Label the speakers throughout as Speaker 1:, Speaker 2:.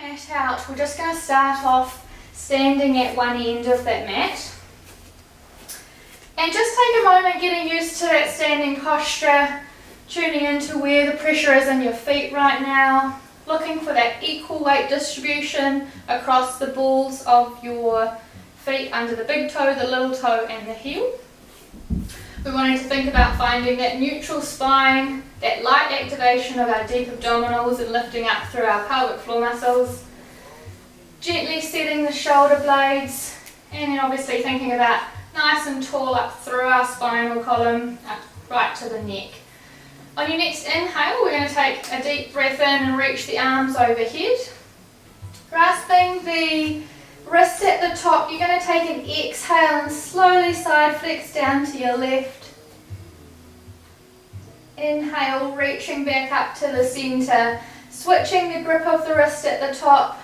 Speaker 1: mat out, we're just going to start off standing at one end of that mat. And just take a moment getting used to that standing posture, tuning into where the pressure is in your feet right now, looking for that equal weight distribution across the balls of your feet under the big toe, the little toe and the heel. We're wanting to think about finding that neutral spine, that light activation of our deep abdominals and lifting up through our pelvic floor muscles. Gently setting the shoulder blades, and then obviously thinking about nice and tall up through our spinal column, up right to the neck. On your next inhale, we're going to take a deep breath in and reach the arms overhead. Grasping the wrist at the top, you're going to take an exhale and slowly side flex down to your left. Inhale, reaching back up to the centre, switching the grip of the wrist at the top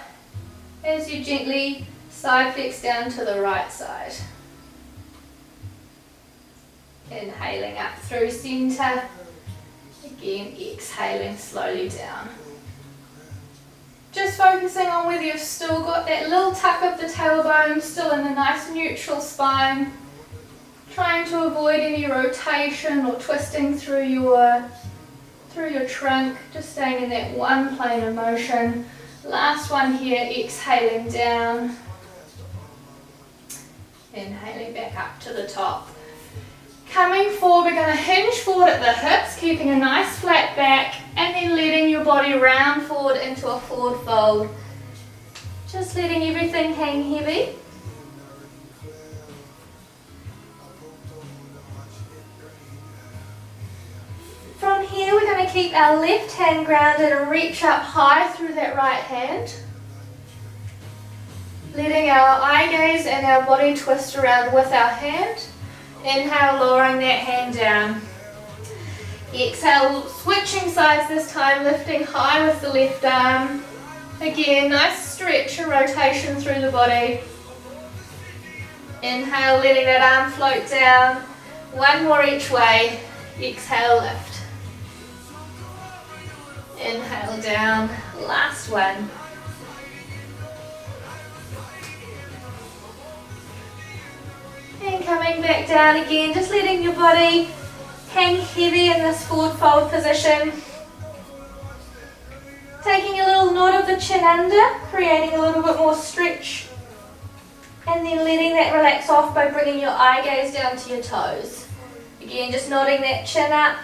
Speaker 1: as you gently side flex down to the right side. Inhaling up through centre, again exhaling slowly down. Just focusing on whether you've still got that little tuck of the tailbone, still in a nice neutral spine. Trying to avoid any rotation or twisting through your trunk, just staying in that one plane of motion. Last one here, exhaling down. Inhaling back up to the top. Coming forward, we're going to hinge forward at the hips, keeping a nice flat back, and then letting your body round forward into a forward fold. Just letting everything hang heavy. From here, we're going to keep our left hand grounded and reach up high through that right hand. Letting our eye gaze and our body twist around with our hand. Inhale, lowering that hand down. Exhale, switching sides this time, lifting high with the left arm. Again, nice stretch and rotation through the body. Inhale, letting that arm float down. One more each way. Exhale, lift. Inhale, down. Last one. And coming back down again, just letting your body hang heavy in this forward fold position. Taking a little nod of the chin under, creating a little bit more stretch. And then letting that relax off by bringing your eye gaze down to your toes. Again, just nodding that chin up.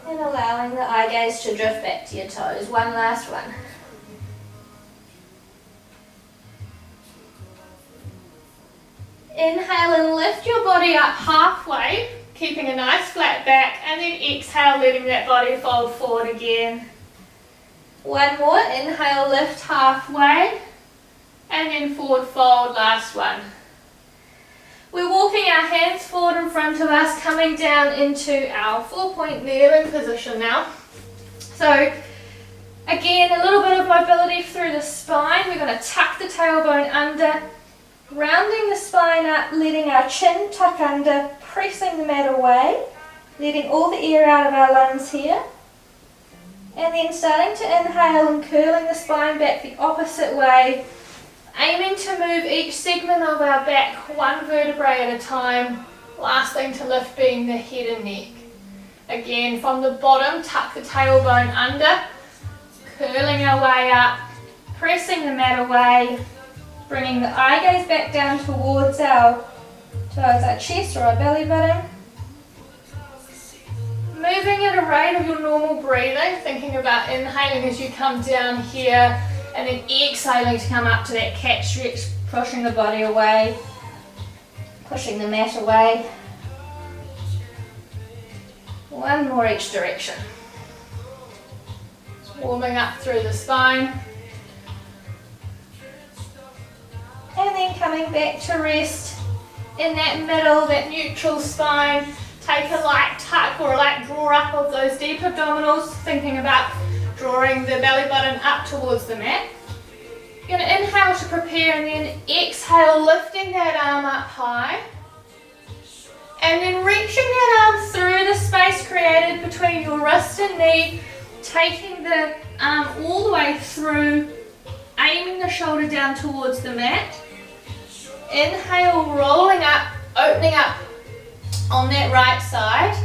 Speaker 1: And allowing the eye gaze to drift back to your toes. One last one. Inhale and lift your body up halfway, keeping a nice flat back, and then exhale, letting that body fold forward again. One more, inhale, lift halfway, and then forward fold, last one. We're walking our hands forward in front of us, coming down into our 4-point kneeling position now. So again, a little bit of mobility through the spine. We're going to tuck the tailbone under, rounding the spine up, letting our chin tuck under, pressing the mat away, letting all the air out of our lungs here. And then starting to inhale and curling the spine back the opposite way, aiming to move each segment of our back one vertebrae at a time. Last thing to lift being the head and neck. Again, from the bottom, tuck the tailbone under, curling our way up, pressing the mat away, bringing the eye gaze back down towards our chest or our belly button. Moving at a rate of your normal breathing, thinking about inhaling as you come down here, and then exhaling to come up to that cat stretch, pushing the body away, pushing the mat away. One more each direction. Just warming up through the spine. And then coming back to rest in that middle, that neutral spine. Take a light tuck or a light draw up of those deep abdominals, thinking about drawing the belly button up towards the mat. You're going to inhale to prepare and then exhale, lifting that arm up high. And then reaching that arm through the space created between your wrist and knee taking the arm all the way through, aiming the shoulder down towards the mat. Inhale, rolling up, opening up on that right side.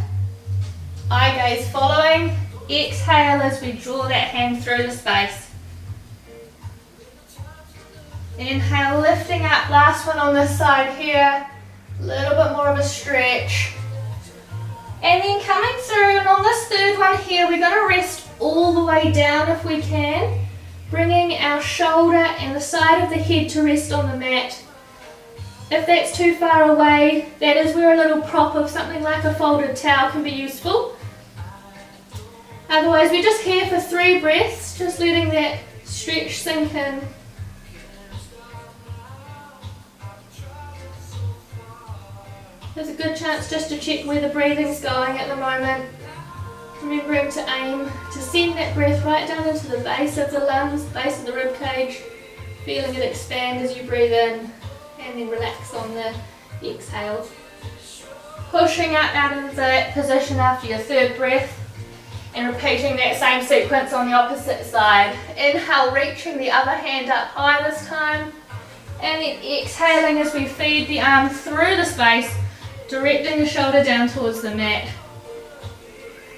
Speaker 1: Eye gaze following. Exhale as we draw that hand through the space. Inhale, lifting up, last one on this side here. A little bit more of a stretch. And then coming through, and on this third one here, we're going to rest all the way down if we can. Bringing our shoulder and the side of the head to rest on the mat. If that's too far away, that is where a little prop of something like a folded towel can be useful. Otherwise, we're just here for 3 breaths, just letting that stretch sink in. There's a good chance just to check where the breathing's going at the moment. Remembering to aim to send that breath right down into the base of the lungs, base of the rib cage, feeling it expand as you breathe in, and then relax on the exhale. Pushing up out of that position after your 3rd breath, and repeating that same sequence on the opposite side. Inhale, reaching the other hand up high this time, and then exhaling as we feed the arm through the space, directing the shoulder down towards the mat.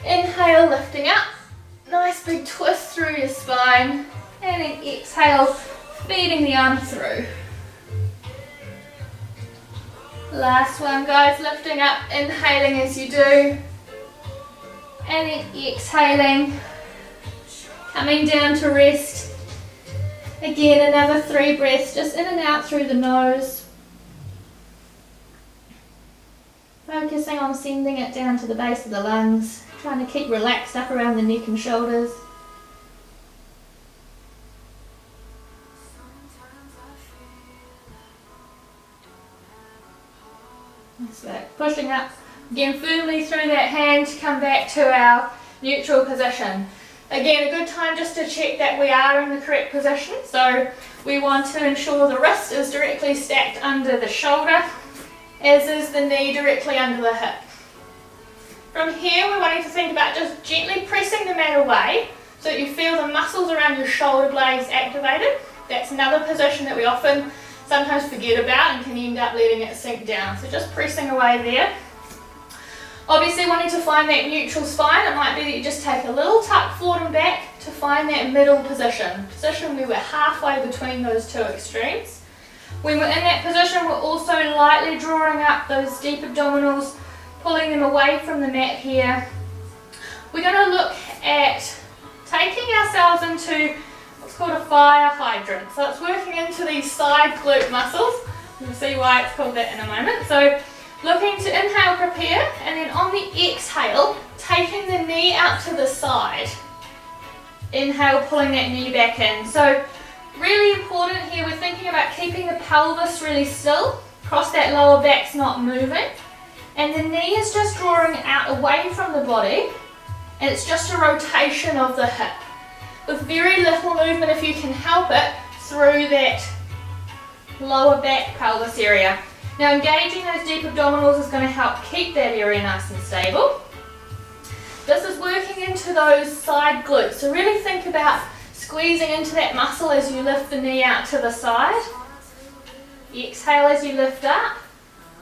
Speaker 1: Inhale, lifting up, nice big twist through your spine, and then exhale, feeding the arm through. Last one, guys, lifting up, inhaling as you do, and then exhaling, coming down to rest. Again, another 3 breaths, just in and out through the nose. Focusing on sending it down to the base of the lungs, trying to keep relaxed up around the neck and shoulders. That's it. Pushing up again firmly through that hand to come back to our neutral position. Again, a good time just to check that we are in the correct position. So we want to ensure the wrist is directly stacked under the shoulder, as is the knee directly under the hip. From here, we're wanting to think about just gently pressing the mat away so that you feel the muscles around your shoulder blades activated. That's another position that we often sometimes forget about and can end up letting it sink down. So just pressing away there. Obviously, wanting to find that neutral spine, it might be that you just take a little tuck forward and back to find that middle position where we're halfway between those 2 extremes. When we're in that position, we're also lightly drawing up those deep abdominals, pulling them away from the mat here. We're going to look at taking ourselves into what's called a fire hydrant. So it's working into these side glute muscles. You'll see why it's called that in a moment. So looking to inhale, prepare, and then on the exhale, taking the knee out to the side. Inhale, pulling that knee back in. So really important here, we're thinking about keeping the pelvis really still, across that lower back's not moving, and the knee is just drawing out away from the body, and it's just a rotation of the hip, with very little movement if you can help it through that lower back pelvis area. Now engaging those deep abdominals is going to help keep that area nice and stable. This is working into those side glutes, so really think about squeezing into that muscle as you lift the knee out to the side. Exhale as you lift up.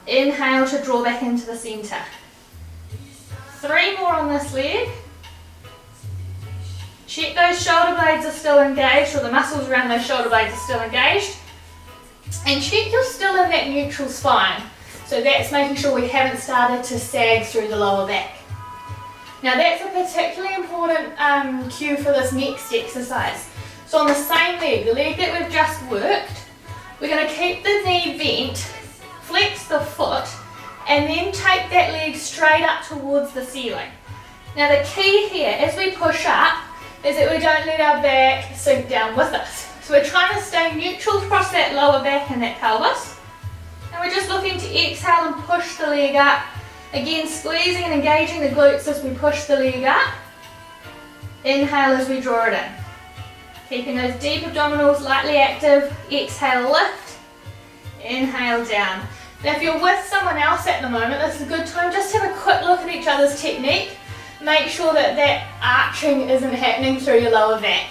Speaker 1: Inhale to draw back into the center. 3 more on this leg. Check those shoulder blades are still engaged, or the muscles around those shoulder blades are still engaged. And check you're still in that neutral spine. So that's making sure we haven't started to sag through the lower back. Now that's a particularly important cue for this next exercise. So on the same leg, the leg that we've just worked, we're going to keep the knee bent, flex the foot, and then take that leg straight up towards the ceiling. Now the key here, as we push up, is that we don't let our back sink down with us. So we're trying to stay neutral across that lower back and that pelvis. And we're just looking to exhale and push the leg up. Again, squeezing and engaging the glutes as we push the leg up. Inhale as we draw it in. Keeping those deep abdominals lightly active. Exhale, lift. Inhale, down. Now if you're with someone else at the moment, this is a good time just to have a quick look at each other's technique. make sure that that arching isn't happening through your lower back.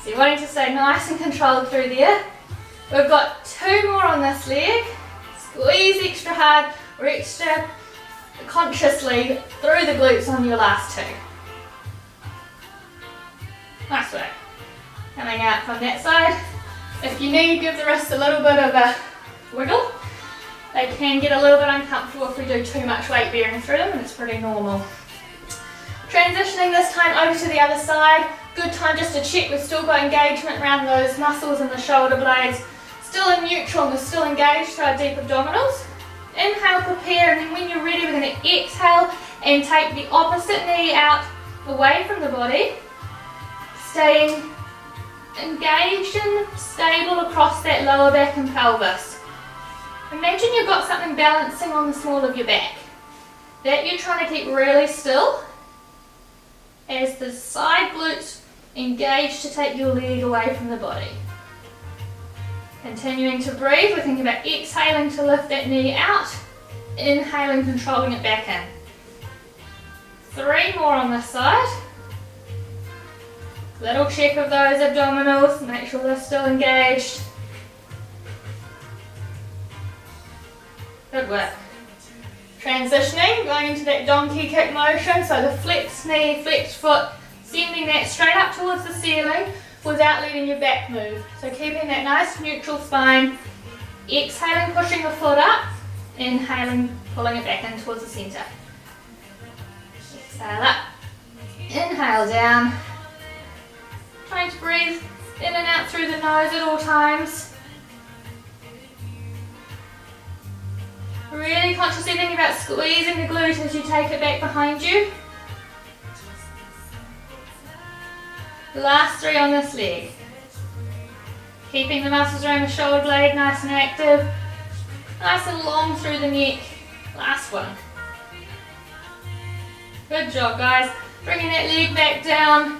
Speaker 1: So you're wanting to stay nice and controlled through there. We've got 2 more on this leg. Squeeze extra hard or extra consciously through the glutes on your last 2. Nice work. Coming out from that side. If you need, give the wrists a little bit of a wiggle. They can get a little bit uncomfortable if we do too much weight bearing through them, and it's pretty normal. Transitioning this time over to the other side. Good time just to check we've still got engagement around those muscles in the shoulder blades. Still in neutral and we're still engaged through our deep abdominals. Inhale, prepare, and then when you're ready, we're going to exhale and take the opposite knee out away from the body. Staying engaged and stable across that lower back and pelvis. Imagine you've got something balancing on the small of your back. That you're trying to keep really still as the side glutes engage to take your leg away from the body. Continuing to breathe, we're thinking about exhaling to lift that knee out, inhaling, controlling it back in. 3 more on this side. Little check of those abdominals, make sure they're still engaged. Good work. Transitioning, going into that donkey kick motion, so the flexed knee, flexed foot, sending that straight up towards the ceiling without letting your back move. So keeping that nice neutral spine, exhaling, pushing the foot up, inhaling, pulling it back in towards the centre. Exhale up, inhale down. Trying to breathe in and out through the nose at all times. Really consciously thinking about squeezing the glute as you take it back behind you. Last 3 on this leg. Keeping the muscles around the shoulder blade nice and active. Nice and long through the neck. Last one. Good job, guys. Bringing that leg back down.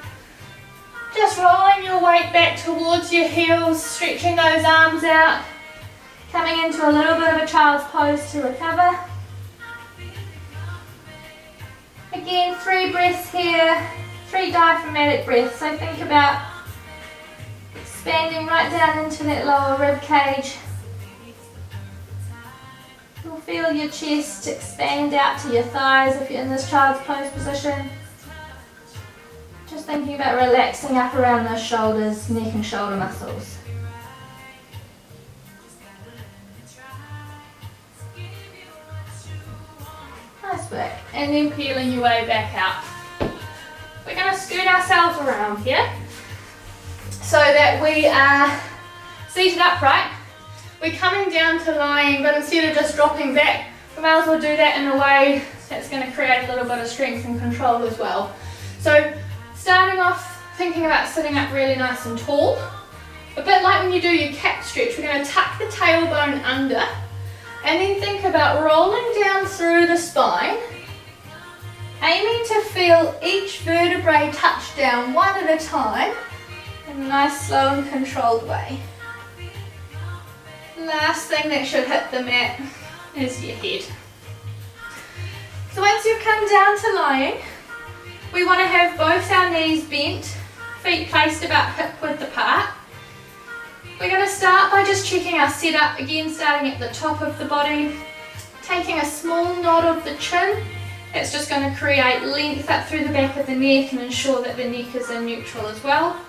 Speaker 1: Just rolling your weight back towards your heels, stretching those arms out. Coming into a little bit of a child's pose to recover. Again, 3 breaths here, 3 diaphragmatic breaths. So think about expanding right down into that lower rib cage. You'll feel your chest expand out to your thighs if you're in this child's pose position. Just thinking about relaxing up around those shoulders, neck and shoulder muscles. Nice work. And then peeling your way back out. We're going to scoot ourselves around here so that we are seated upright. We're coming down to lying, but instead of just dropping back, we may as well do that in a way that's going to create a little bit of strength and control as well. So starting off thinking about sitting up really nice and tall. A bit like when you do your cat stretch, we're going to tuck the tailbone under and then think about rolling down through the spine, aiming to feel each vertebrae touch down one at a time in a nice slow and controlled way. Last thing that should hit the mat is your head. So once you've come down to lying, we want to have both our knees bent, feet placed about hip width apart. We're going to start by just checking our setup, again starting at the top of the body, taking a small nod of the chin. It's just going to create length up through the back of the neck and ensure that the neck is in neutral as well.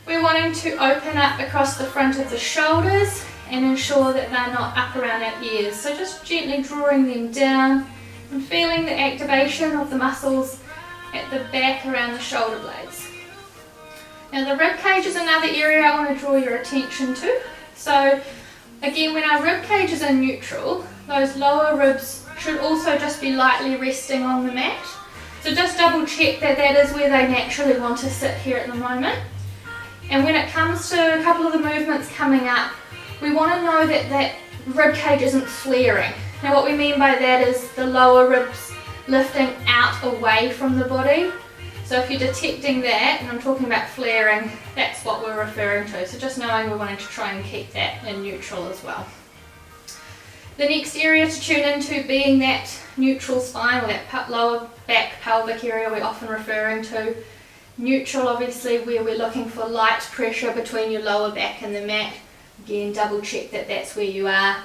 Speaker 1: We're wanting to open up across the front of the shoulders and ensure that they're not up around our ears. So just gently drawing them down and feeling the activation of the muscles at the back around the shoulder blades. Now the rib cage is another area I want to draw your attention to. So again, when our rib cage is in neutral, those lower ribs should also just be lightly resting on the mat. So just double check that that is where they naturally want to sit here at the moment. And when it comes to a couple of the movements coming up, we want to know that that rib cage isn't flaring. Now what we mean by that is the lower ribs lifting out away from the body. So if you're detecting that, and I'm talking about flaring, that's what we're referring to. So just knowing we're wanting to try and keep that in neutral as well. The next area to tune into being that neutral spine, or that lower back pelvic area we're often referring to. Neutral, obviously, where we're looking for light pressure between your lower back and the mat. Again, double check that that's where you are.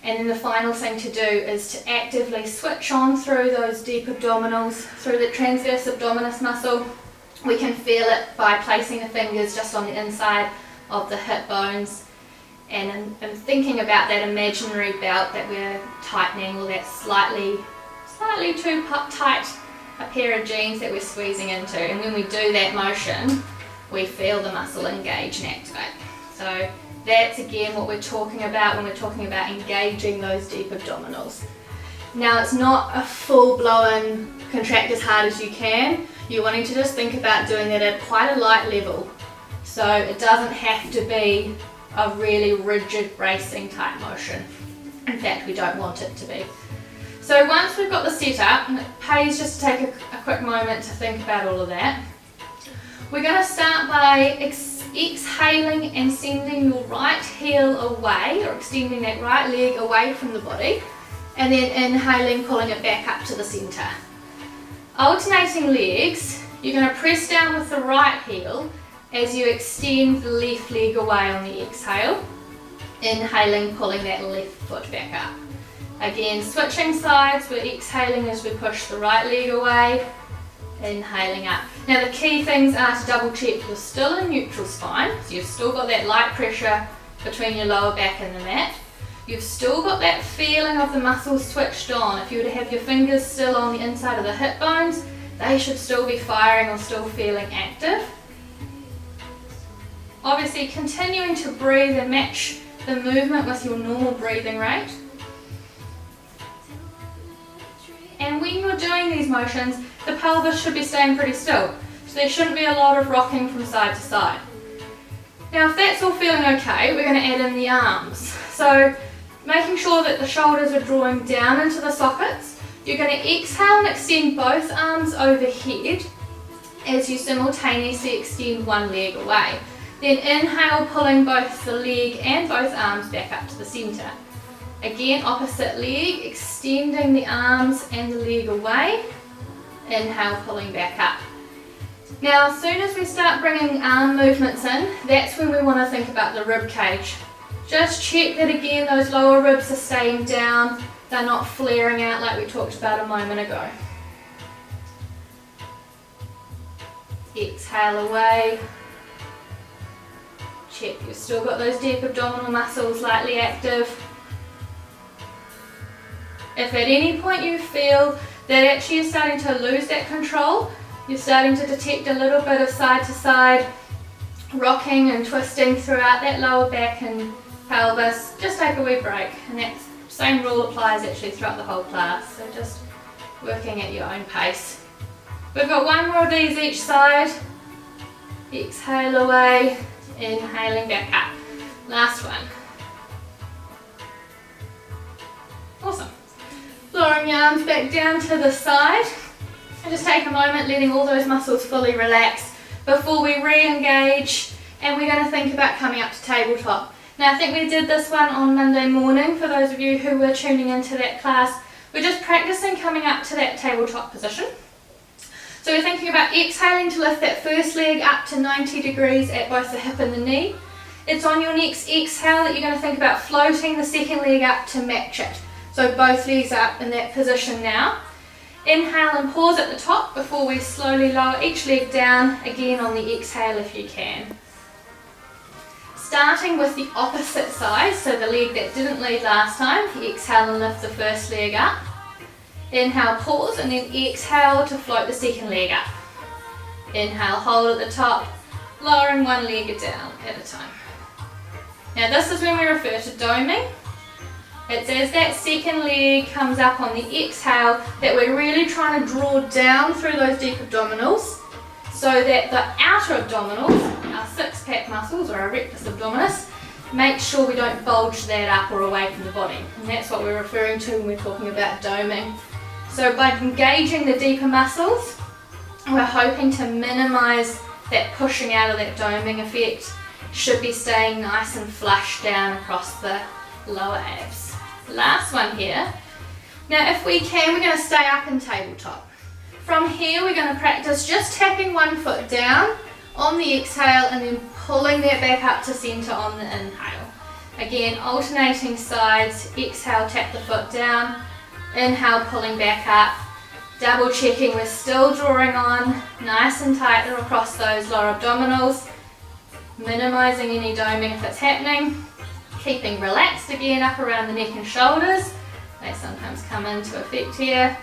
Speaker 1: And then the final thing to do is to actively switch on through those deep abdominals, through the transverse abdominis muscle. We can feel it by placing the fingers just on the inside of the hip bones and thinking about that imaginary belt that we're tightening, or that slightly too tight a pair of jeans that we're squeezing into. And when we do that motion, we feel the muscle engage and activate. So that's again what we're talking about when we're talking about engaging those deep abdominals. Now, it's not a full-blown contract as hard as you can. You're wanting to just think about doing it at quite a light level. So it doesn't have to be a really rigid bracing type motion. In fact, we don't want it to be. So once we've got the setup, and it pays just to take a quick moment to think about all of that, we're going to start by exhaling and sending your right heel away, or extending that right leg away from the body, and then inhaling, pulling it back up to the centre. Alternating legs, you're going to press down with the right heel as you extend the left leg away on the exhale, inhaling, pulling that left foot back up. Again, switching sides, we're exhaling as we push the right leg away, inhaling up. Now the key things are to double check you're still in neutral spine, so you've still got that light pressure between your lower back and the mat. You've still got that feeling of the muscles switched on. If you were to have your fingers still on the inside of the hip bones, they should still be firing or still feeling active. Obviously continuing to breathe and match the movement with your normal breathing rate. And when you're doing these motions, the pelvis should be staying pretty still. So there shouldn't be a lot of rocking from side to side. Now if that's all feeling okay, we're going to add in the arms. So making sure that the shoulders are drawing down into the sockets. You're going to exhale and extend both arms overhead as you simultaneously extend one leg away. Then inhale, pulling both the leg and both arms back up to the centre. Again, opposite leg, extending the arms and the leg away. Inhale, pulling back up. Now, as soon as we start bringing arm movements in, that's when we want to think about the rib cage. Just check that again, those lower ribs are staying down. They're not flaring out like we talked about a moment ago. Exhale away. Check you've still got those deep abdominal muscles lightly active. If at any point you feel that actually you're starting to lose that control, you're starting to detect a little bit of side to side rocking and twisting throughout that lower back and pelvis, just take a wee break. And that same rule applies actually throughout the whole class, so just working at your own pace. We've got one more of these each side. Exhale away, inhaling back up. Last one. Awesome. Lowering your arms back down to the side. And just take a moment letting all those muscles fully relax before we re-engage, and we're going to think about coming up to tabletop. Now I think we did this one on Monday morning for those of you who were tuning into that class. We're just practicing coming up to that tabletop position. So we're thinking about exhaling to lift that first leg up to 90 degrees at both the hip and the knee. It's on your next exhale that you're going to think about floating the second leg up to match it. So both legs are up in that position now. Inhale and pause at the top before we slowly lower each leg down, again on the exhale if you can. Starting with the opposite side, so the leg that didn't lead last time, exhale and lift the first leg up. Inhale, pause, and then exhale to float the second leg up. Inhale, hold at the top, lowering one leg down at a time. Now this is when we refer to doming. It's as that second leg comes up on the exhale that we're really trying to draw down through those deep abdominals so that the outer abdominals, our six-pack muscles or our rectus abdominis, make sure we don't bulge that up or away from the body. And that's what we're referring to when we're talking about doming. So by engaging the deeper muscles, we're hoping to minimise that pushing out of that doming effect. Should be staying nice and flush down across the lower abs. Last one here. Now if we can, we're going to stay up in tabletop. From here we're going to practice just tapping one foot down on the exhale and then pulling that back up to centre on the inhale. Again, alternating sides, exhale, tap the foot down, inhale, pulling back up, double checking we're still drawing on, nice and tight across those lower abdominals, minimising any doming if it's happening, keeping relaxed again up around the neck and shoulders. They sometimes come into effect here.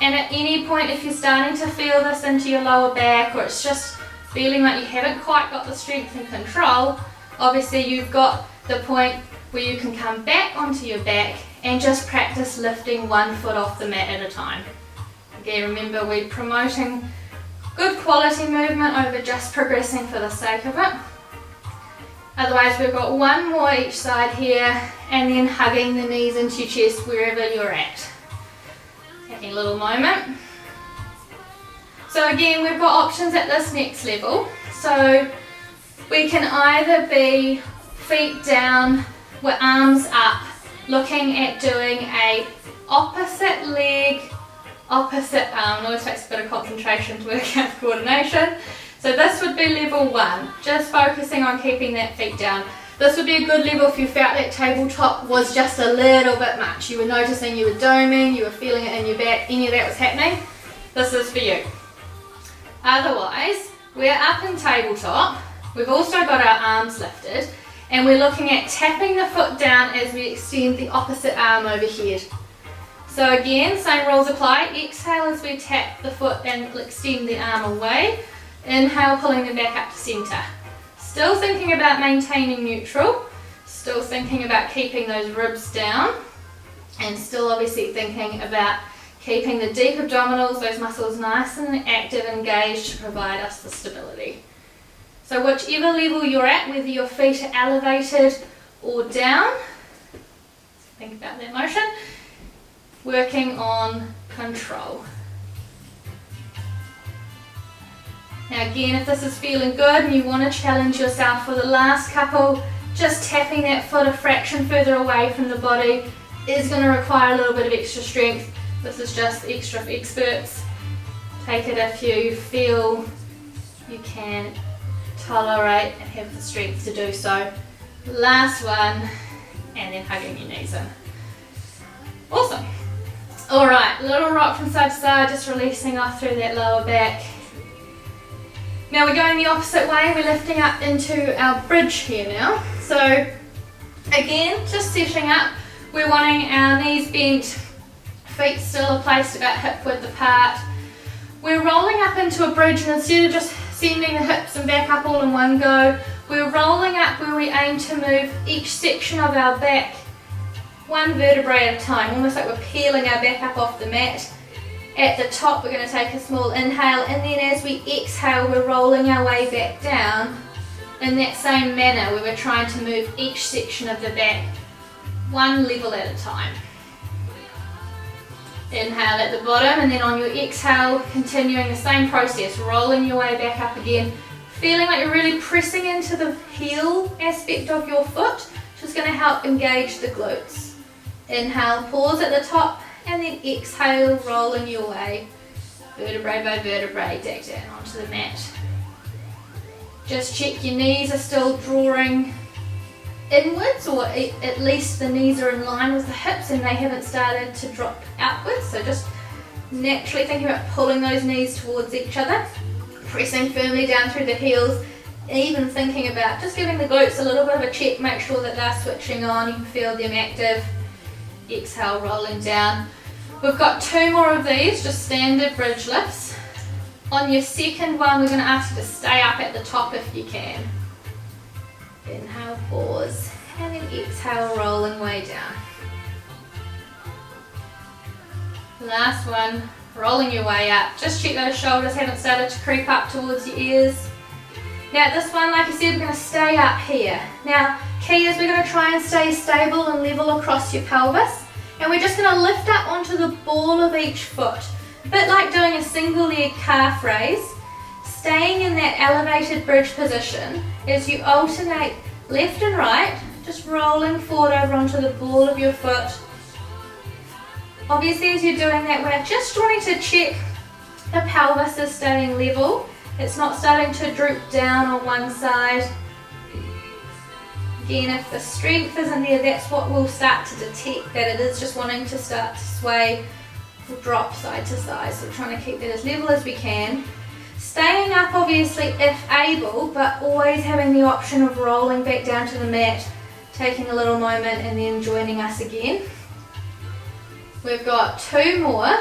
Speaker 1: And at any point if you're starting to feel this into your lower back, or it's just feeling like you haven't quite got the strength and control, obviously you've got the point where you can come back onto your back and just practice lifting one foot off the mat at a time. Again, remember we're promoting good quality movement over just progressing for the sake of it. Otherwise we've got one more each side here, and then hugging the knees into your chest wherever you're at. Taking a little moment. So again, we've got options at this next level. So we can either be feet down with arms up, looking at doing a opposite leg, opposite arm. It always takes a bit of concentration to work out coordination. So this would be level 1, just focusing on keeping that feet down. This would be a good level if you felt that tabletop was just a little bit much. You were noticing you were doming, you were feeling it in your back, any of that was happening. This is for you. Otherwise, we're up in tabletop. We've also got our arms lifted, and we're looking at tapping the foot down as we extend the opposite arm overhead. So again, same rules apply. Exhale as we tap the foot and extend the arm away. Inhale, pulling them back up to centre. Still thinking about maintaining neutral, still thinking about keeping those ribs down, and still obviously thinking about keeping the deep abdominals, those muscles nice and active, engaged to provide us the stability. So whichever level you're at, whether your feet are elevated or down, think about that motion, working on control. Now again, if this is feeling good and you want to challenge yourself for the last couple, just tapping that foot a fraction further away from the body is going to require a little bit of extra strength. This is just extra for experts. Take it if you feel you can tolerate and have the strength to do so. Last one, and then hugging your knees in. Awesome. Alright, little rock from side to side, just releasing off through that lower back. Now we're going the opposite way, we're lifting up into our bridge here now. So again, just setting up, we're wanting our knees bent, feet still are placed about hip width apart. We're rolling up into a bridge, and instead of just sending the hips and back up all in one go, we're rolling up where we aim to move each section of our back one vertebrae at a time, almost like we're peeling our back up off the mat. At the top we're going to take a small inhale, and then as we exhale we're rolling our way back down in that same manner where we're trying to move each section of the back one level at a time. Inhale at the bottom, and then on your exhale continuing the same process, rolling your way back up again, feeling like you're really pressing into the heel aspect of your foot, which is going to help engage the glutes. Inhale, pause at the top, and then exhale, rolling your way vertebrae by vertebrae back down onto the mat. Just check your knees are still drawing inwards, or at least the knees are in line with the hips and they haven't started to drop outwards. So just naturally thinking about pulling those knees towards each other, pressing firmly down through the heels, and even thinking about just giving the glutes a little bit of a check, make sure that they're switching on, you can feel them active. Exhale, rolling down. We've got 2 more of these, just standard bridge lifts. On your second one, we're going to ask you to stay up at the top if you can. Inhale, pause, and then exhale, rolling way down. Last one, rolling your way up. Just check those shoulders haven't started to creep up towards your ears. Now this one, like I said, we're going to stay up here. Now, key is we're going to try and stay stable and level across your pelvis. And we're just going to lift up onto the ball of each foot. A bit like doing a single leg calf raise. Staying in that elevated bridge position as you alternate left and right, just rolling forward over onto the ball of your foot. Obviously as you're doing that, we're just wanting to check the pelvis is staying level. It's not starting to droop down on one side. Again, if the strength isn't there, that's what we'll start to detect, that it is just wanting to start to sway or drop side to side. So we're trying to keep that as level as we can. Staying up obviously if able, but always having the option of rolling back down to the mat, taking a little moment and then joining us again. We've got 2 more.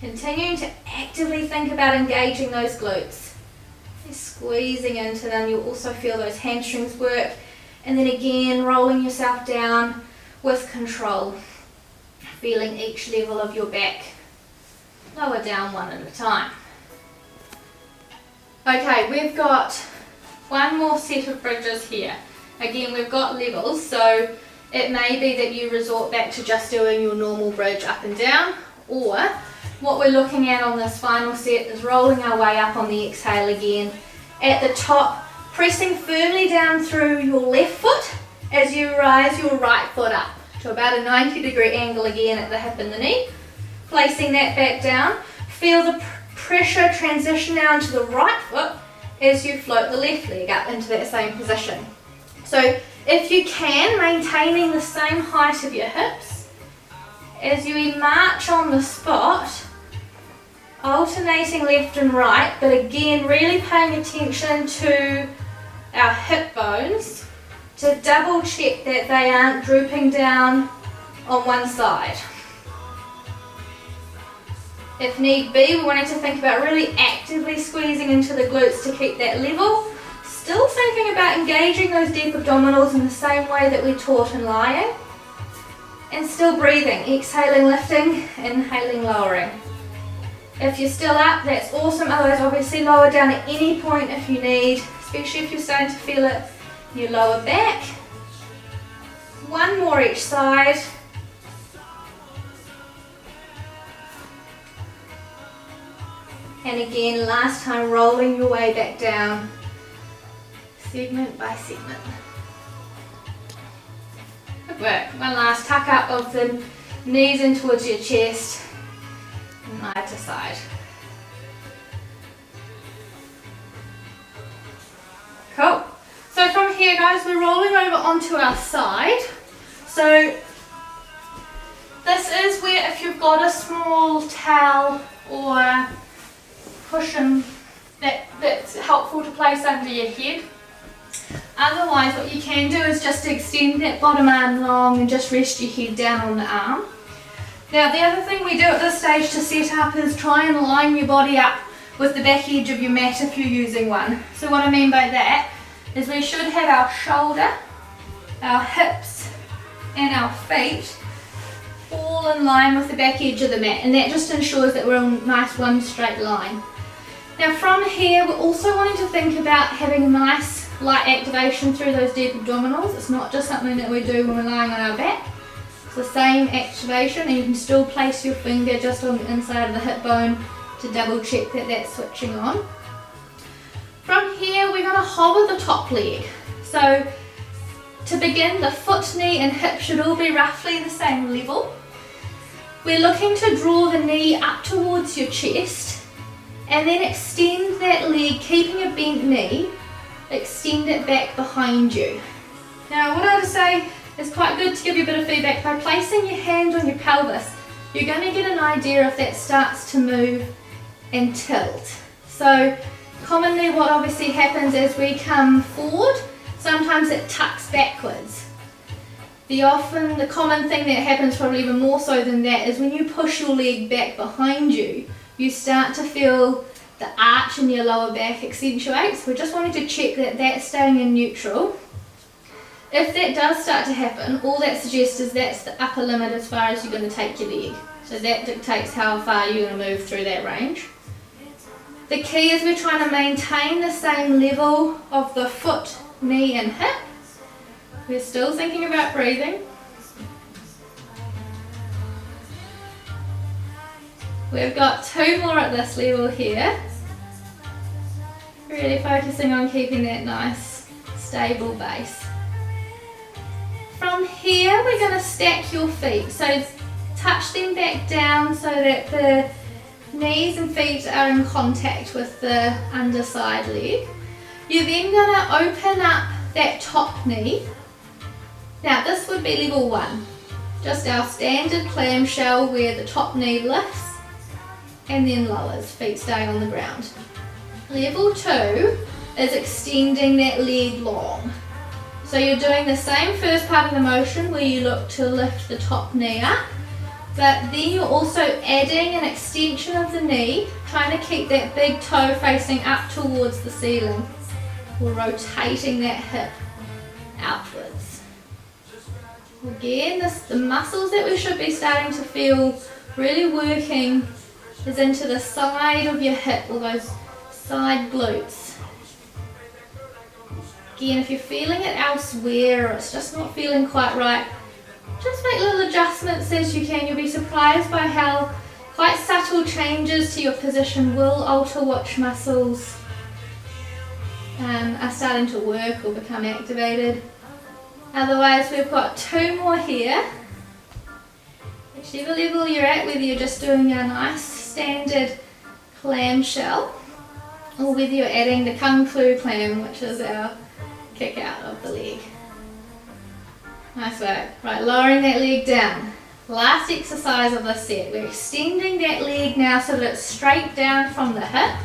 Speaker 1: Continuing to actively think about engaging those glutes. Squeezing into them, you'll also feel those hamstrings work. And then again, rolling yourself down with control. Feeling each level of your back. Lower down one at a time. Okay, we've got one more set of bridges here. Again, we've got levels, so it may be that you resort back to just doing your normal bridge up and down, or what we're looking at on this final set is rolling our way up on the exhale again. At the top, pressing firmly down through your left foot as you rise your right foot up to about a 90-degree angle again at the hip and the knee. Placing that back down, feel the pressure transition now into the right foot as you float the left leg up into that same position. So if you can, maintaining the same height of your hips, as you march on the spot, alternating left and right, but again really paying attention to our hip bones to double check that they aren't drooping down on one side. If need be, we're wanting to think about really actively squeezing into the glutes to keep that level. Still thinking about engaging those deep abdominals in the same way that we taught in lying. And still breathing, exhaling, lifting, inhaling, lowering. If you're still up, that's awesome. Otherwise, obviously lower down at any point if you need, especially if you're starting to feel it in your lower back. One more each side. And again, last time, rolling your way back down, segment by segment. Good work. One last tuck up of the knees in towards your chest. Side to side. Cool. So from here, guys, we're rolling over onto our side. So this is where, if you've got a small towel or cushion, that's helpful to place under your head. Otherwise, what you can do is just extend that bottom arm long and just rest your head down on the arm. Now the other thing we do at this stage to set up is try and line your body up with the back edge of your mat if you're using one. So what I mean by that is we should have our shoulder, our hips and our feet all in line with the back edge of the mat, and that just ensures that we're on a nice one straight line. Now from here, we're also wanting to think about having a nice light activation through those deep abdominals. It's not just something that we do when we're lying on our back. It's the same activation, and you can still place your finger just on the inside of the hip bone to double check that that's switching on. From here, we're going to hover the top leg. So to begin, the foot, knee and hip should all be roughly the same level. We're looking to draw the knee up towards your chest and then extend that leg, keeping a bent knee, extend it back behind you. Now what I would say, it's quite good to give you a bit of feedback. By placing your hand on your pelvis, you're going to get an idea if that starts to move and tilt. So commonly what obviously happens as we come forward, sometimes it tucks backwards. The common thing that happens, probably even more so than that, is when you push your leg back behind you, you start to feel the arch in your lower back accentuates. We're just wanting to check that that's staying in neutral. If that does start to happen, all that suggests is that's the upper limit as far as you're going to take your leg. So that dictates how far you're going to move through that range. The key is we're trying to maintain the same level of the foot, knee and hip. We're still thinking about breathing. We've got 2 more at this level here. Really focusing on keeping that nice, stable base. From here, we're going to stack your feet. So touch them back down so that the knees and feet are in contact with the underside leg. You're then going to open up that top knee. Now this would be level 1, just our standard clamshell where the top knee lifts and then lowers, feet stay on the ground. Level 2 is extending that leg long. So you're doing the same first part of the motion where you look to lift the top knee up, but then you're also adding an extension of the knee, trying to keep that big toe facing up towards the ceiling. We're rotating that hip outwards. Again, the muscles that we should be starting to feel really working is into the side of your hip, or those side glutes. Again, if you're feeling it elsewhere or it's just not feeling quite right, just make little adjustments as you can. You'll be surprised by how quite subtle changes to your position will alter which muscles are starting to work or become activated. Otherwise, we've got 2 more here. Whichever level you're at, whether you're just doing a nice standard clamshell or whether you're adding the Kung Fu clam, which is our kick out of the leg. Nice work. Right, lowering that leg down. Last exercise of this set. We're extending that leg now so that it's straight down from the hip.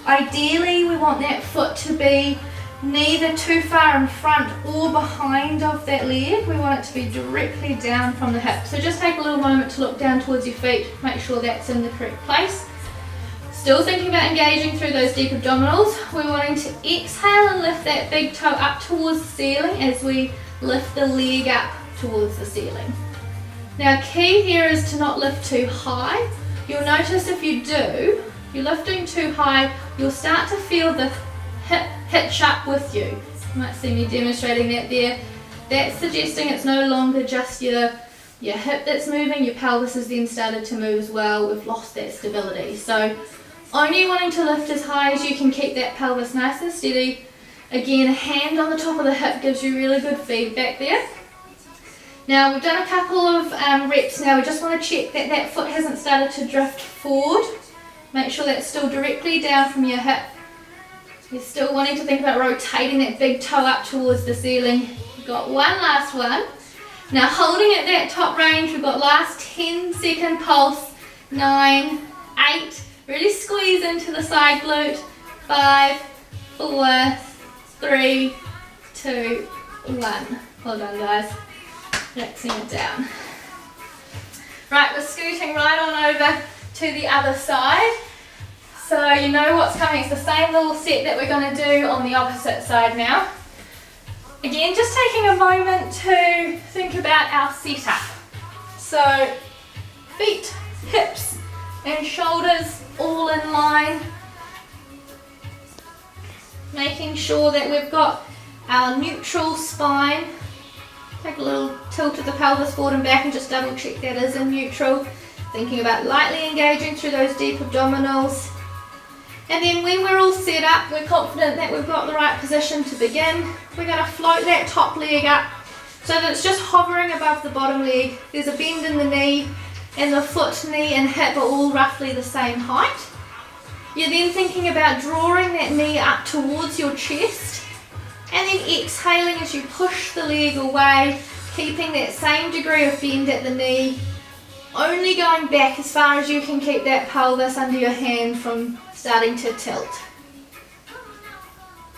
Speaker 1: Ideally, we want that foot to be neither too far in front or behind of that leg. We want it to be directly down from the hip. So just take a little moment to look down towards your feet, make sure that's in the correct place. Still thinking about engaging through those deep abdominals. We're wanting to exhale and lift that big toe up towards the ceiling as we lift the leg up towards the ceiling. Now key here is to not lift too high. You'll notice if you do, you're lifting too high, you'll start to feel the hip hitch up with you. You might see me demonstrating that there. That's suggesting it's no longer just your hip that's moving, your pelvis has then started to move as well. We've lost that stability. So only wanting to lift as high as you can, keep that pelvis nice and steady. Again, a hand on the top of the hip gives you really good feedback there. Now we've done a couple of reps now. We just want to check that that foot hasn't started to drift forward. Make sure that's still directly down from your hip. You're still wanting to think about rotating that big toe up towards the ceiling. We've got one last one. Now holding at that top range, we've got last 10-second pulse. 9, 8, really squeeze into the side glute. 5, 4, 3, 2, 1. Well done, guys. Relaxing it down. Right, we're scooting right on over to the other side. So you know what's coming. It's the same little set that we're going to do on the opposite side now. Again, just taking a moment to think about our setup. So feet, hips and shoulders all in line. Making sure that we've got our neutral spine. Take a little tilt of the pelvis forward and back and just double check that is in neutral. Thinking about lightly engaging through those deep abdominals. And then when we're all set up, we're confident that we've got the right position to begin. We're going to float that top leg up so that it's just hovering above the bottom leg. There's a bend in the knee and the foot, knee and hip are all roughly the same height. You're then thinking about drawing that knee up towards your chest and then exhaling as you push the leg away, keeping that same degree of bend at the knee, only going back as far as you can keep that pelvis under your hand from starting to tilt.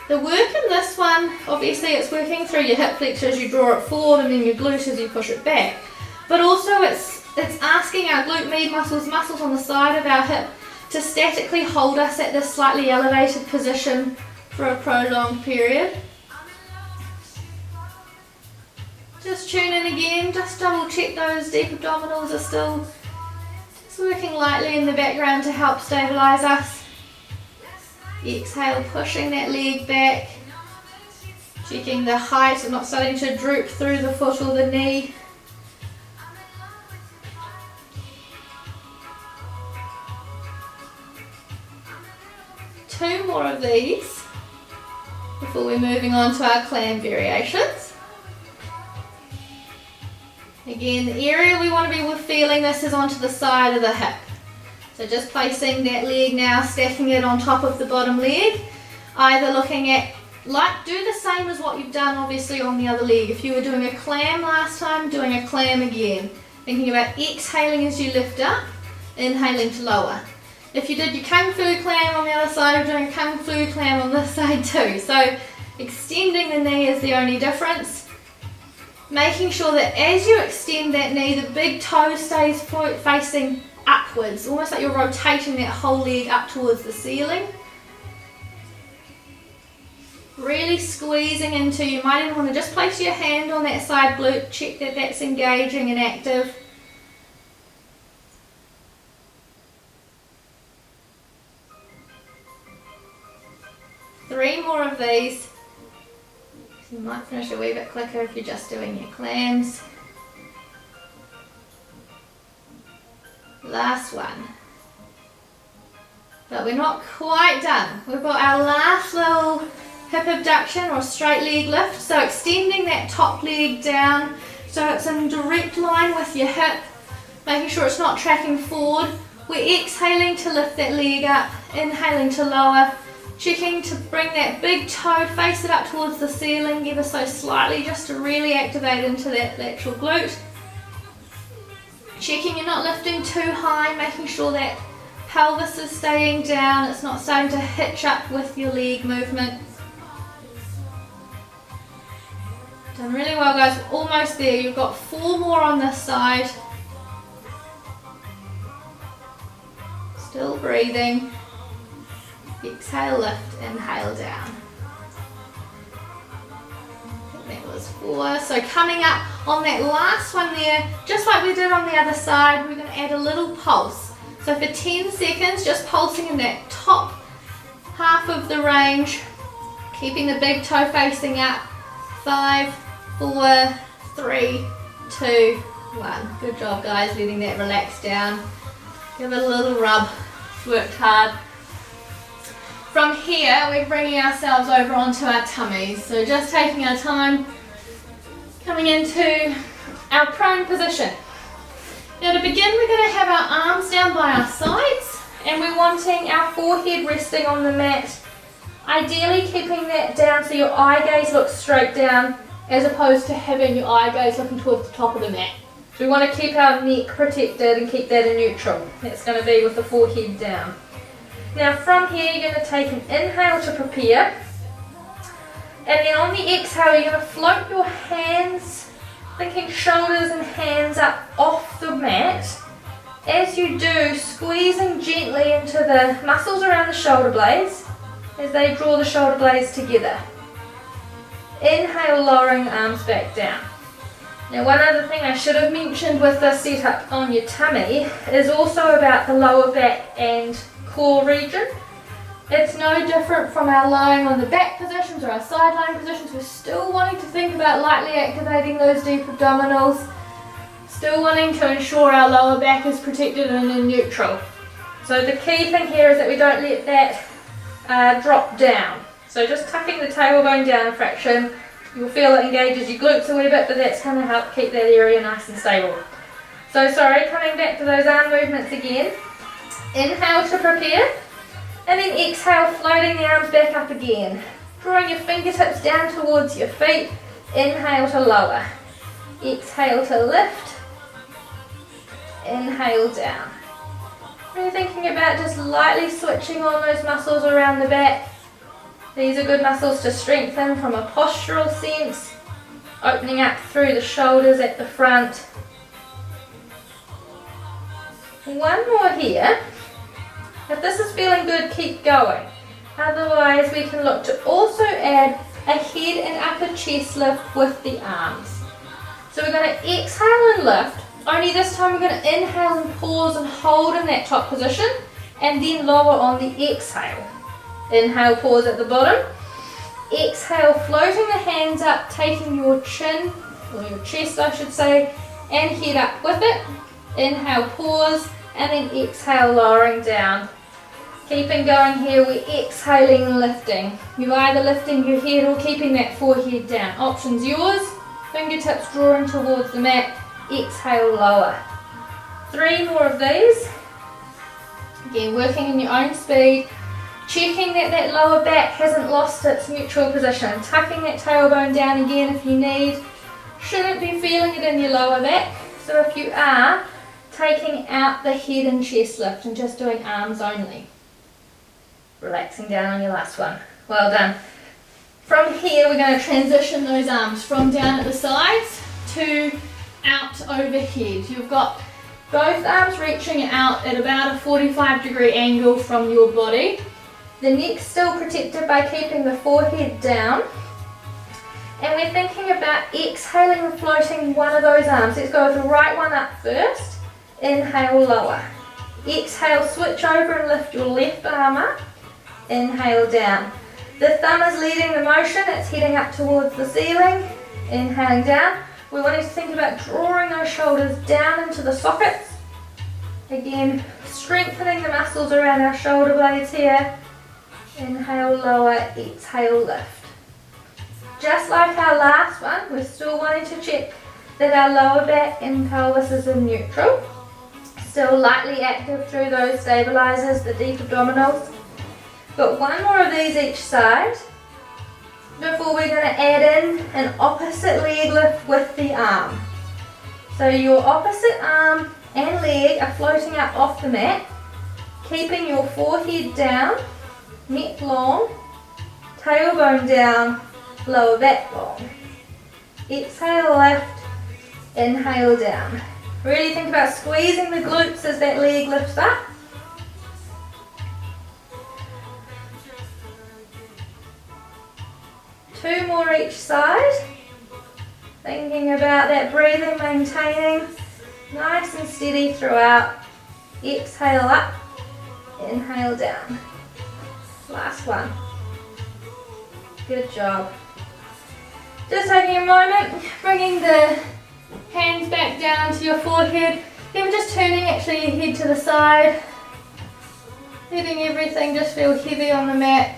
Speaker 1: The work in this one, obviously it's working through your hip flexor as you draw it forward and then your glute as you push it back. But also it's asking our glute med muscles on the side of our hip to statically hold us at this slightly elevated position for a prolonged period. Just tune in again, just double check those deep abdominals are still just working lightly in the background to help stabilize us. Exhale, pushing that leg back, checking the height and not starting to droop through the foot or the knee. 2 more of these before we're moving on to our clam variations. Again, the area we want to be feeling this is onto the side of the hip. So just placing that leg now, stacking it on top of the bottom leg. Either looking at, do the same as what you've done obviously on the other leg. If you were doing a clam last time, doing a clam again. Thinking about exhaling as you lift up, inhaling to lower. If you did your Kung Fu clam on the other side, I'm doing a Kung Fu clam on this side too. So extending the knee is the only difference. Making sure that as you extend that knee, the big toe stays facing upwards, almost like you're rotating that whole leg up towards the ceiling. Really squeezing into, you might even want to just place your hand on that side glute, check that that's engaging and active. Three more of these. You might finish a wee bit quicker if you're just doing your clams. Last one. But we're not quite done. We've got our last little hip abduction or straight leg lift. So extending that top leg down so it's in direct line with your hip, making sure it's not tracking forward. We're exhaling to lift that leg up, inhaling to lower. Checking to bring that big toe, face it up towards the ceiling ever so slightly just to really activate into that lateral glute. Checking you're not lifting too high, making sure that pelvis is staying down, it's not starting to hitch up with your leg movement. Done really well guys, we're almost there. You've got 4 more on this side. Still breathing. Exhale, lift, inhale, down. I think that was 4. So coming up on that last one there, just like we did on the other side, we're going to add a little pulse. So for 10 seconds, just pulsing in that top half of the range, keeping the big toe facing up. 5, 4, 3, 2, 1. Good job guys, letting that relax down. Give it a little rub, worked hard. From here, we're bringing ourselves over onto our tummies. So just taking our time, coming into our prone position. Now to begin, we're going to have our arms down by our sides and we're wanting our forehead resting on the mat. Ideally keeping that down so your eye gaze looks straight down as opposed to having your eye gaze looking towards the top of the mat. So we want to keep our neck protected and keep that in neutral. That's going to be with the forehead down. Now from here you're going to take an inhale to prepare, and then on the exhale you're going to float your hands, thinking shoulders and hands up off the mat. As you do, squeezing gently into the muscles around the shoulder blades as they draw the shoulder blades together. Inhale, lowering the arms back down. Now one other thing I should have mentioned with this setup on your tummy is also about the lower back and core region. It's no different from our lying on the back positions or our side lying positions. We're still wanting to think about lightly activating those deep abdominals, still wanting to ensure our lower back is protected and in neutral. So the key thing here is that we don't let that drop down. So just tucking the tailbone down a fraction, you'll feel it engages your glutes a wee bit, but that's going to help keep that area nice and stable. So sorry, coming back to those arm movements again. Inhale to prepare, and then exhale, floating the arms back up again. Drawing your fingertips down towards your feet. Inhale to lower. Exhale to lift. Inhale down. Really thinking about just lightly switching on those muscles around the back. These are good muscles to strengthen from a postural sense. Opening up through the shoulders at the front. One more here. If this is feeling good, keep going. Otherwise, we can look to also add a head and upper chest lift with the arms. So we're going to exhale and lift. Only this time we're going to inhale and pause and hold in that top position, and then lower on the exhale. Inhale, pause at the bottom. Exhale, floating the hands up, taking your chin, or your chest I should say, and head up with it. Inhale, pause, and then exhale, lowering down. Keeping going here, we're exhaling and lifting. You're either lifting your head or keeping that forehead down. Option's yours. Fingertips drawing towards the mat. Exhale, lower. 3 more of these. Again, working in your own speed. Checking that that lower back hasn't lost its neutral position. Tucking that tailbone down again if you need. Shouldn't be feeling it in your lower back. So if you are, taking out the head and chest lift and just doing arms only. Relaxing down on your last one. Well done. From here, we're going to transition those arms from down at the sides to out overhead. You've got both arms reaching out at about a 45-degree angle from your body. The neck's still protected by keeping the forehead down. And we're thinking about exhaling and floating one of those arms. Let's go with the right one up first. Inhale, lower. Exhale, switch over and lift your left arm up. Inhale, down. The thumb is leading the motion. It's heading up towards the ceiling. Inhaling down. We want to think about drawing those shoulders down into the sockets. Again, strengthening the muscles around our shoulder blades here. Inhale, lower. Exhale, lift. Just like our last one, we're still wanting to check that our lower back and pelvis is in neutral. Still lightly active through those stabilizers, the deep abdominals. But 1 more of these each side before we're going to add in an opposite leg lift with the arm. So your opposite arm and leg are floating up off the mat, keeping your forehead down, neck long, tailbone down, lower back long. Exhale, lift, inhale, down. Really think about squeezing the glutes as that leg lifts up. Two more each side. Thinking about that breathing, maintaining nice and steady throughout. Exhale up, inhale down. Last one. Good job. Just taking a moment, bringing the hands back down to your forehead. Then just turning actually your head to the side. Letting everything just feel heavy on the mat.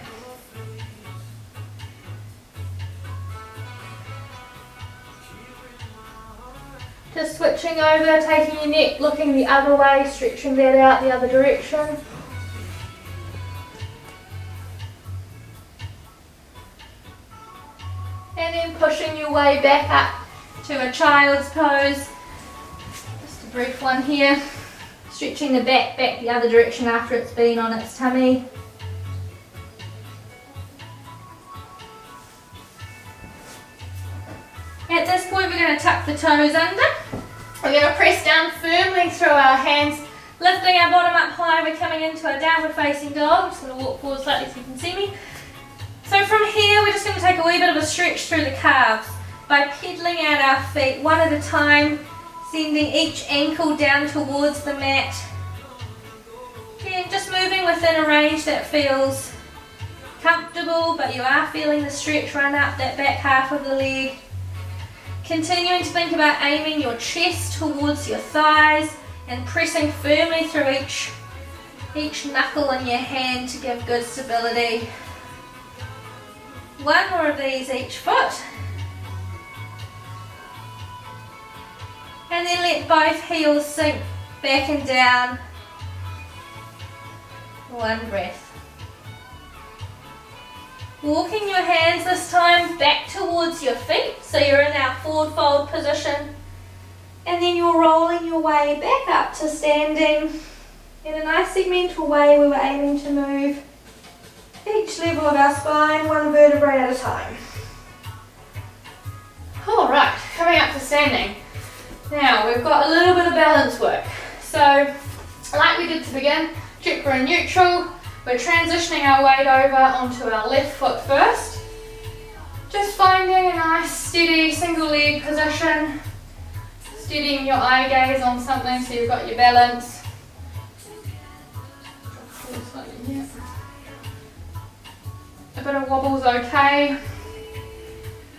Speaker 1: Just switching over, taking your neck, looking the other way, stretching that out the other direction. And then pushing your way back up to a child's pose. Just a brief one here. Stretching the back the other direction after it's been on its tummy. At this point we're going to tuck the toes under. We're going to press down firmly through our hands, lifting our bottom up high. We're coming into a downward facing dog. I'm just going to walk forward slightly so you can see me. So from here we're just going to take a wee bit of a stretch through the calves by pedaling out our feet one at a time, sending each ankle down towards the mat. Again, just moving within a range that feels comfortable, but you are feeling the stretch run up that back half of the leg. Continuing to think about aiming your chest towards your thighs and pressing firmly through each knuckle in your hand to give good stability. 1 more of these each foot. And then let both heels sink back and down. 1 breath. Walking your hands this time back towards your feet, so you're in our forward fold position. And then you're rolling your way back up to standing in a nice segmental way. We were aiming to move each level of our spine 1 vertebrae at a time. Alright, coming up to standing. Now we've got a little bit of balance work. So, like we did to begin, check we're in neutral. We're transitioning our weight over onto our left foot first. Just finding a nice steady single leg position. Steadying your eye gaze on something so you've got your balance. A bit of wobble's okay.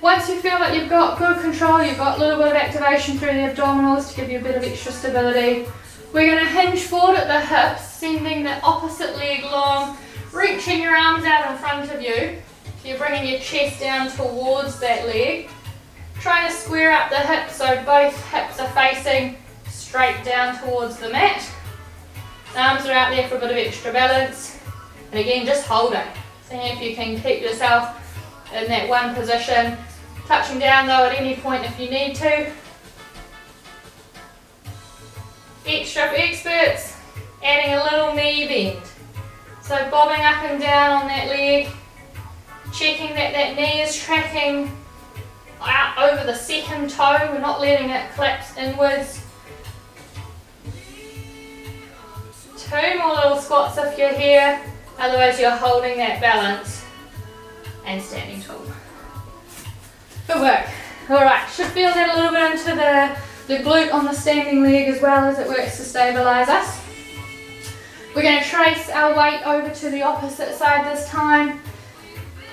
Speaker 1: Once you feel that you've got good control, you've got a little bit of activation through the abdominals to give you a bit of extra stability, We're going to hinge forward at the hips, sending the opposite leg long, reaching your arms out in front of you. So you're bringing your chest down towards that leg. Trying to square up the hips so both hips are facing straight down towards the mat. The arms are out there for a bit of extra balance. And again, just holding. Seeing if you can keep yourself in that one position. Touching down though at any point if you need to. Extra for experts, adding a little knee bend. So bobbing up and down on that leg, checking that that knee is tracking out over the second toe, we're not letting it collapse inwards. 2 more little squats if you're here, otherwise you're holding that balance and standing tall. Good work. Alright, should feel that a little bit into the glute on the standing leg as well as it works to stabilise us. We're going to trace our weight over to the opposite side this time.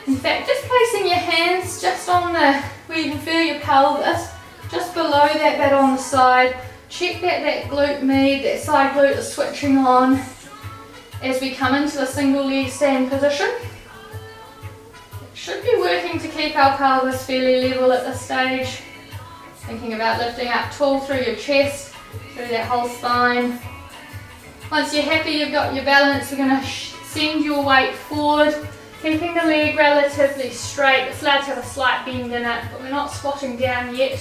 Speaker 1: In fact, just placing your hands just on where you can feel your pelvis, just below that bit on the side. Check that glute med, that side glute is switching on as we come into the single leg stand position. It should be working to keep our pelvis fairly level at this stage. Thinking about lifting up tall through your chest, through that whole spine. Once you're happy you've got your balance, you're going to send your weight forward, keeping the leg relatively straight. It's allowed to have a slight bend in it, but we're not squatting down yet.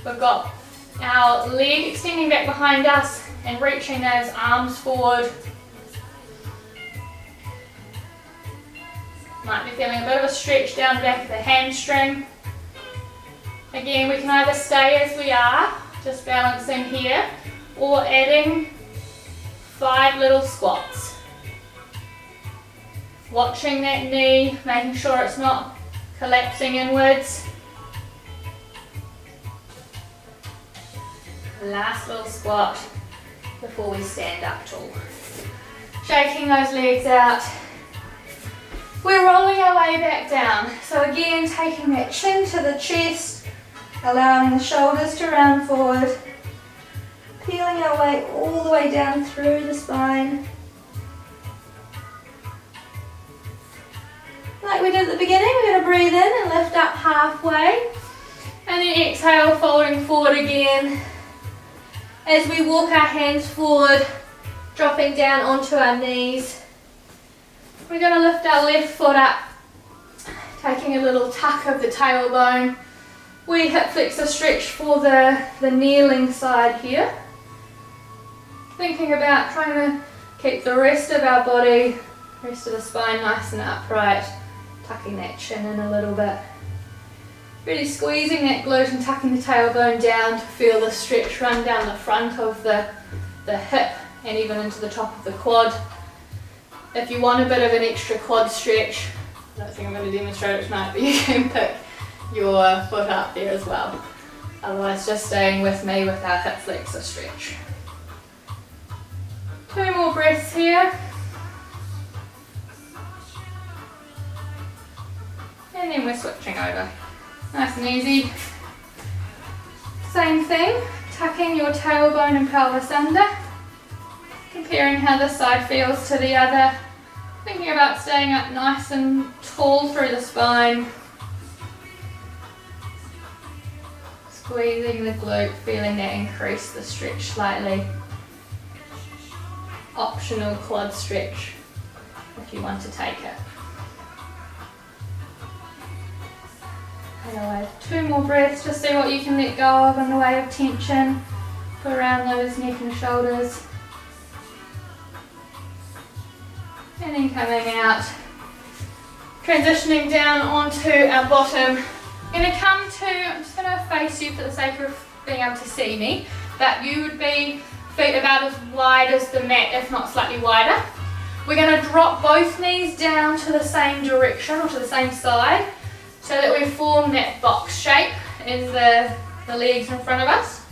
Speaker 1: We've got our leg extending back behind us and reaching those arms forward. Might be feeling a bit of a stretch down the back of the hamstring. Again, we can either stay as we are, just balancing here, or adding 5 little squats. Watching that knee, making sure it's not collapsing inwards. Last little squat before we stand up tall. Shaking those legs out. We're rolling our way back down. So again, taking that chin to the chest, allowing the shoulders to round forward, peeling our way all the way down through the spine. Like we did at the beginning, we're going to breathe in and lift up halfway, and then exhale, folding forward again. As we walk our hands forward, dropping down onto our knees. We're going to lift our left foot up, taking a little tuck of the tailbone. We hip flexor stretch for the kneeling side here. Thinking about trying to keep the rest of our body, rest of the spine nice and upright, tucking that chin in a little bit. Really squeezing that glute and tucking the tailbone down to feel the stretch run down the front of the hip and even into the top of the quad. If you want a bit of an extra quad stretch, I don't think I'm going to demonstrate it tonight, but you can pick your foot up there as well. Otherwise, just staying with me with our hip flexor stretch. 2 more breaths here. And then we're switching over. Nice and easy. Same thing, tucking your tailbone and pelvis under. Comparing how this side feels to the other. Thinking about staying up nice and tall through the spine. Squeezing the glute, feeling that increase the stretch slightly. Optional quad stretch if you want to take it. Otherwise, 2 more breaths, just see what you can let go of in the way of tension around those neck and shoulders. And then coming out, transitioning down onto our bottom. I'm just going to face you for the sake of being able to see me, but you would be feet about as wide as the mat, if not slightly wider. We're going to drop both knees down to the same direction or to the same side so that we form that box shape in the legs in front of us.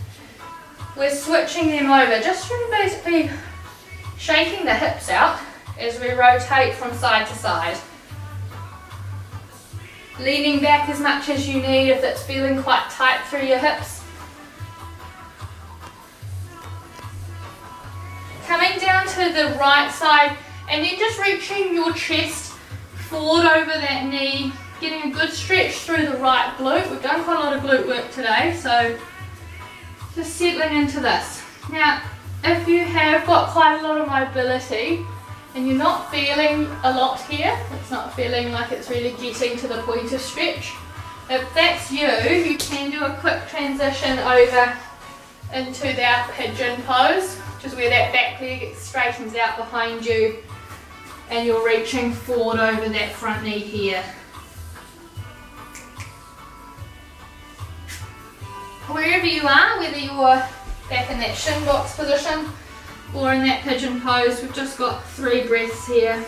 Speaker 1: We're switching them over, just from basically shaking the hips out as we rotate from side to side. Leaning back as much as you need if it's feeling quite tight through your hips. to the right side, and then just reaching your chest forward over that knee, getting a good stretch through the right glute. We've done quite a lot of glute work today, so just settling into this. Now, if you have got quite a lot of mobility and you're not feeling a lot here, it's not feeling like it's really getting to the point of stretch, if that's you, you can do a quick transition over into that pigeon pose, which is where that back leg straightens out behind you and you're reaching forward over that front knee here. Wherever you are, whether you're back in that shin box position or in that pigeon pose, we've just got 3 breaths here.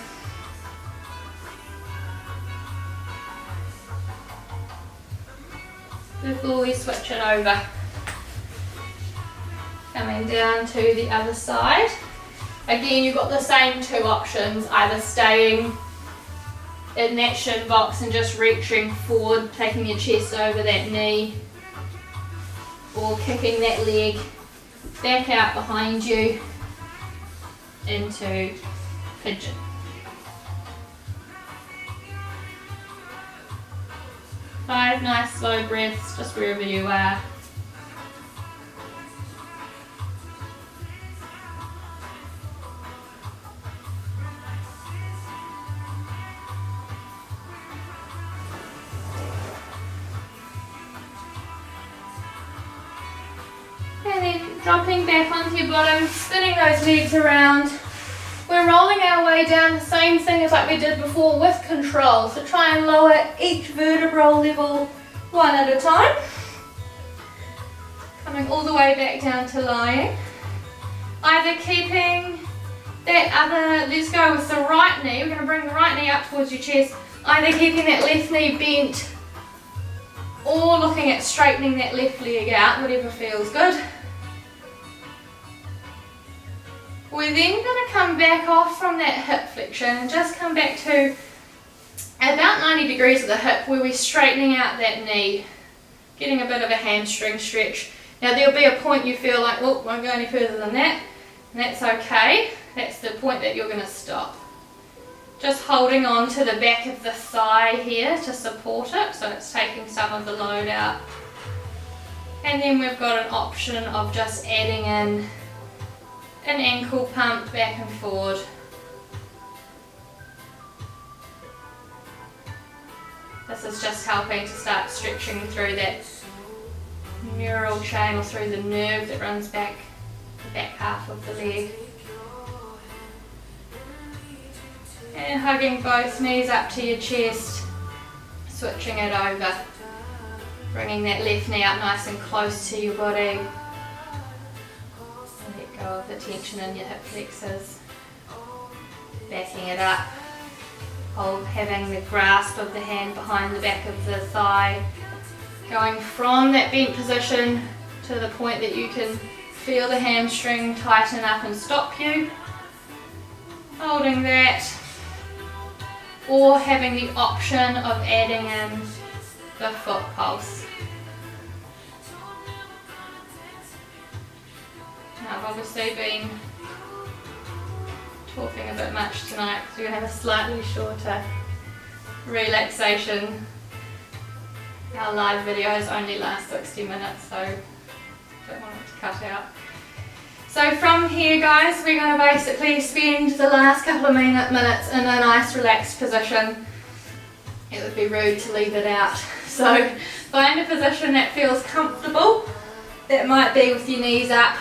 Speaker 1: Before we switch it over. Coming down to the other side. Again, you've got the same 2 options, either staying in that shin box and just reaching forward, taking your chest over that knee, or kicking that leg back out behind you into pigeon. Five nice slow breaths, just wherever you are. And then dropping back onto your bottom, spinning those legs around. We're rolling our way down, the same thing as like we did before with control. So try and lower each vertebral level one at a time. Coming all the way back down to lying. Either keeping that other, let's go with the right knee, we're going to bring the right knee up towards your chest. Either keeping that left knee bent or looking at straightening that left leg out, whatever feels good. We're then going to come back off from that hip flexion and just come back to about 90 degrees of the hip where we're straightening out that knee, getting a bit of a hamstring stretch. Now there'll be a point you feel like, oh, won't go any further than that, and that's okay. That's the point that you're going to stop. Just holding on to the back of the thigh here to support it, so it's taking some of the load out. And then we've got an option of just adding in an ankle pump back and forward. This is just helping to start stretching through that neural chain or through the nerve that runs back the back half of the leg. And hugging both knees up to your chest, switching it over, bringing that left knee up nice and close to your body. Let go of the tension in your hip flexors, backing it up, having the grasp of the hand behind the back of the thigh, going from that bent position to the point that you can feel the hamstring tighten up and stop you, holding that, or having the option of adding in the foot pulse. Now, I've obviously been talking a bit much tonight because we're going to have a slightly shorter relaxation. Our live videos only last 60 minutes, so don't want it to cut out. So from here, guys, we're going to basically spend the last couple of minutes in a nice relaxed position. It would be rude to leave it out. So find a position that feels comfortable. That might be with your knees up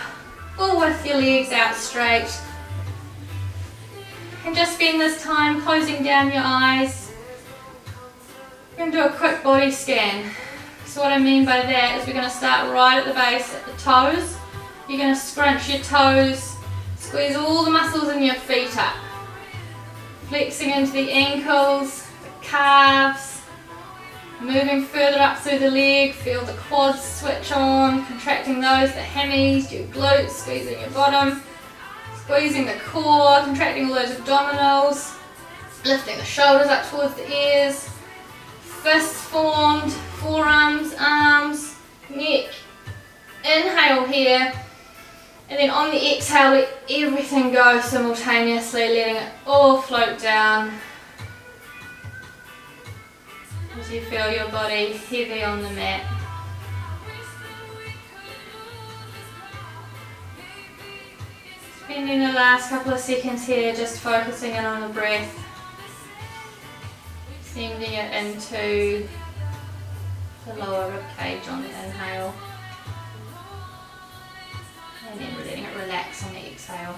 Speaker 1: or with your legs out straight. And just spend this time closing down your eyes. We're going to do a quick body scan. So what I mean by that is we're going to start right at the base, at the toes. You're going to scrunch your toes, squeeze all the muscles in your feet up. Flexing into the ankles, the calves, moving further up through the leg, feel the quads switch on, contracting those, the hammies, your glutes, squeezing your bottom, squeezing the core, contracting all those abdominals, lifting the shoulders up towards the ears, fists formed, forearms, arms, neck. Inhale here, And then on the exhale, let everything go simultaneously, letting it all float down as you feel your body heavy on the mat. Spending the last couple of seconds here just focusing in on the breath, sending it into the lower rib cage on the inhale, and then letting it relax on the exhale.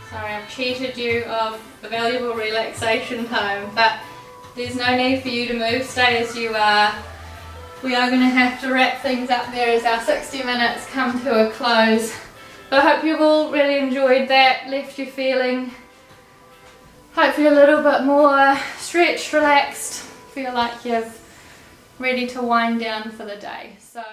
Speaker 1: Sorry, I've cheated you of the valuable relaxation time, but there's no need for you to move, stay as you are. We are going to have to wrap things up there as our 60 minutes come to a close. But I hope you've all really enjoyed that, left you feeling hopefully a little bit more stretched, relaxed, feel like you're ready to wind down for the day. So.